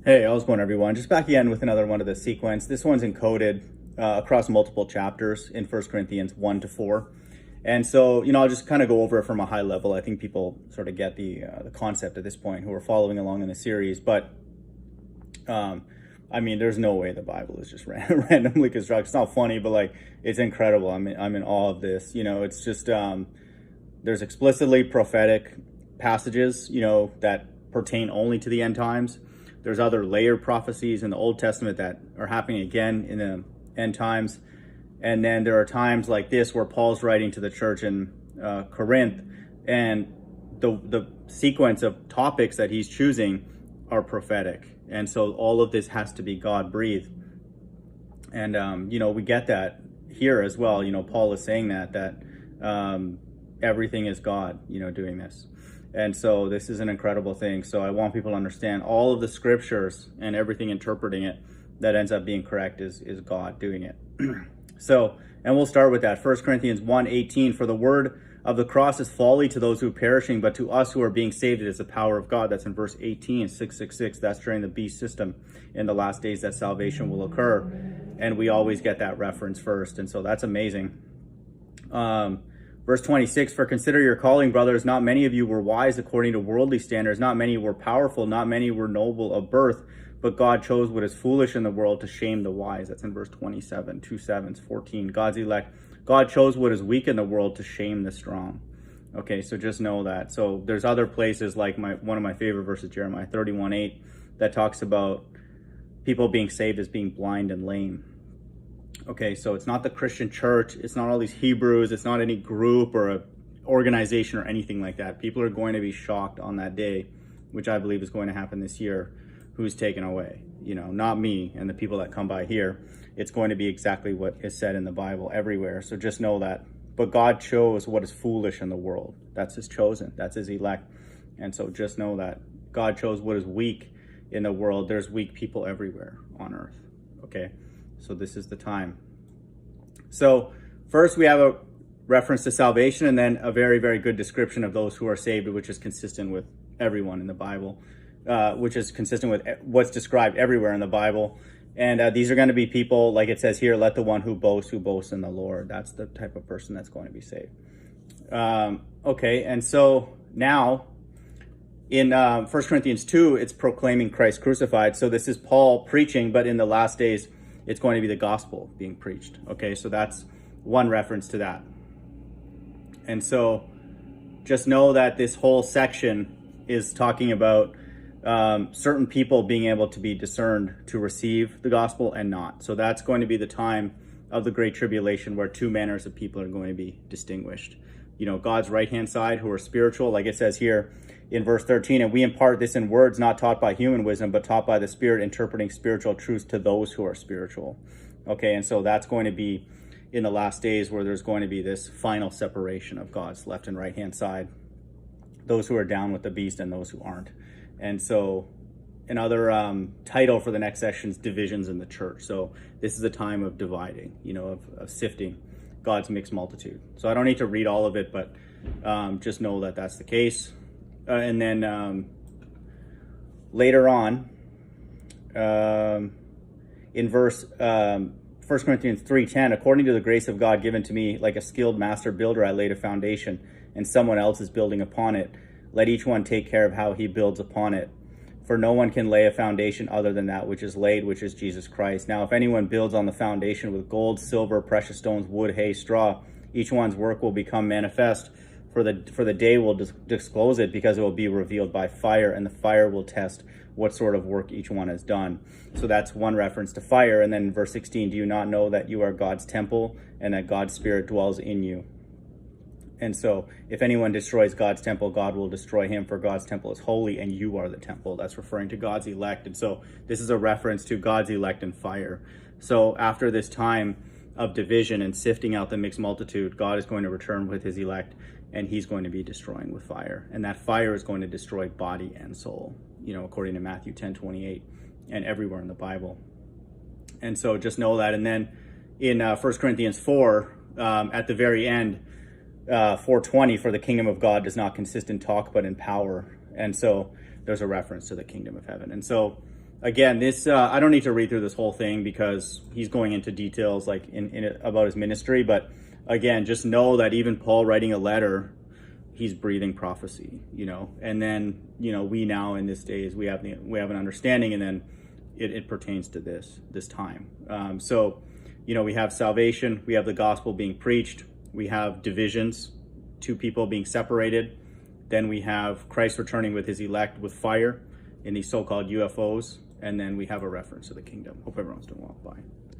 Hey, how's it going, everyone? Just back again with another one of the sequence. This one's encoded across multiple chapters in First Corinthians 1 to 4. And so, I'll just kind of go over it from a high level. I think people sort of get the concept at this point who are following along in the series. But, there's no way the Bible is just randomly constructed. It's not funny, but like, it's incredible. I'm in awe of this. It's just, there's explicitly prophetic passages, that pertain only to the end times. There's other layered prophecies in the Old Testament that are happening again in the end times. And then there are times like this where Paul's writing to the church in Corinth, and the sequence of topics that he's choosing are prophetic. And so all of this has to be God breathed. And, we get that here as well. Paul is saying that everything is God, doing this. And so this is an incredible thing. So I want people to understand all of the scriptures and everything interpreting it that ends up being correct is God doing it. And we'll start with that. 1 Corinthians 1:18, for the word of the cross is folly to those who are perishing, but to us who are being saved it is the power of God. That's in verse 18, 666. That's during the beast system in the last days that salvation will occur. And we always get that reference first. And so that's amazing. Verse 26, for consider your calling, brothers, not many of you were wise according to worldly standards, not many were powerful, not many were noble of birth, but God chose what is foolish in the world to shame the wise. That's in verse 27, 2 sevens, 14. God's elect. God chose what is weak in the world to shame the strong. Okay, so just know that. So there's other places like one of my favorite verses, Jeremiah 31:8, that talks about people being saved as being blind and lame. Okay, so it's not the Christian church, it's not all these Hebrews, it's not any group or a organization or anything like that. People are going to be shocked on that day, which I believe is going to happen this year, who's taken away. Not me and the people that come by here. It's going to be exactly what is said in the Bible everywhere. So just know that. But God chose what is foolish in the world. That's his chosen. That's his elect. And so just know that God chose what is weak in the world. There's weak people everywhere on earth. Okay. So this is the time. So first we have a reference to salvation, and then a very, very good description of those who are saved, which is consistent with everyone in the Bible, which is consistent with what's described everywhere in the Bible. And these are going to be people, like it says here, let the one who boasts in the Lord. That's the type of person that's going to be saved. Okay, and so now in 1 Corinthians 2, it's proclaiming Christ crucified. So this is Paul preaching, but in the last days, it's going to be the gospel being preached. Okay, so that's one reference to that. And so just know that this whole section is talking about certain people being able to be discerned to receive the gospel and not. So that's going to be the time of the Great Tribulation where two manners of people are going to be distinguished. God's right-hand side who are spiritual, like it says here in verse 13, and we impart this in words not taught by human wisdom, but taught by the Spirit, interpreting spiritual truths to those who are spiritual. Okay, and so that's going to be in the last days where there's going to be this final separation of God's left and right-hand side, those who are down with the beast and those who aren't. And so another title for the next section is divisions in the church. So this is a time of dividing, of sifting God's mixed multitude. So I don't need to read all of it, but just know that that's the case. And then later on, in verse 1 Corinthians 3:10, according to the grace of God given to me, like a skilled master builder, I laid a foundation, and someone else is building upon it. Let each one take care of how he builds upon it. For no one can lay a foundation other than that which is laid, which is Jesus Christ. Now, if anyone builds on the foundation with gold, silver, precious stones, wood, hay, straw, each one's work will become manifest, for the day will disclose it, because it will be revealed by fire, and the fire will test what sort of work each one has done. So that's one reference to fire. And then in verse 16, do you not know that you are God's temple and that God's Spirit dwells in you? And so if anyone destroys God's temple, God will destroy him, for God's temple is holy and you are the temple. That's referring to God's elect. And so this is a reference to God's elect and fire. So after this time of division and sifting out the mixed multitude, God is going to return with his elect, and he's going to be destroying with fire. And that fire is going to destroy body and soul, according to Matthew 10:28 and everywhere in the Bible. And so just know that. And then in 1 Corinthians 4, at the very end, 4:20, for the kingdom of God does not consist in talk, but in power. And so there's a reference to the kingdom of heaven. And so again, this I don't need to read through this whole thing because he's going into details like in about his ministry. But again, just know that even Paul writing a letter, he's breathing prophecy, and then we now in this days we have an understanding, and then it pertains to this time. So we have salvation, we have the gospel being preached, we have divisions, two people being separated, then we have Christ returning with his elect with fire in these so-called UFOs, and then we have a reference to the kingdom. Hope everyone's doing well. Bye.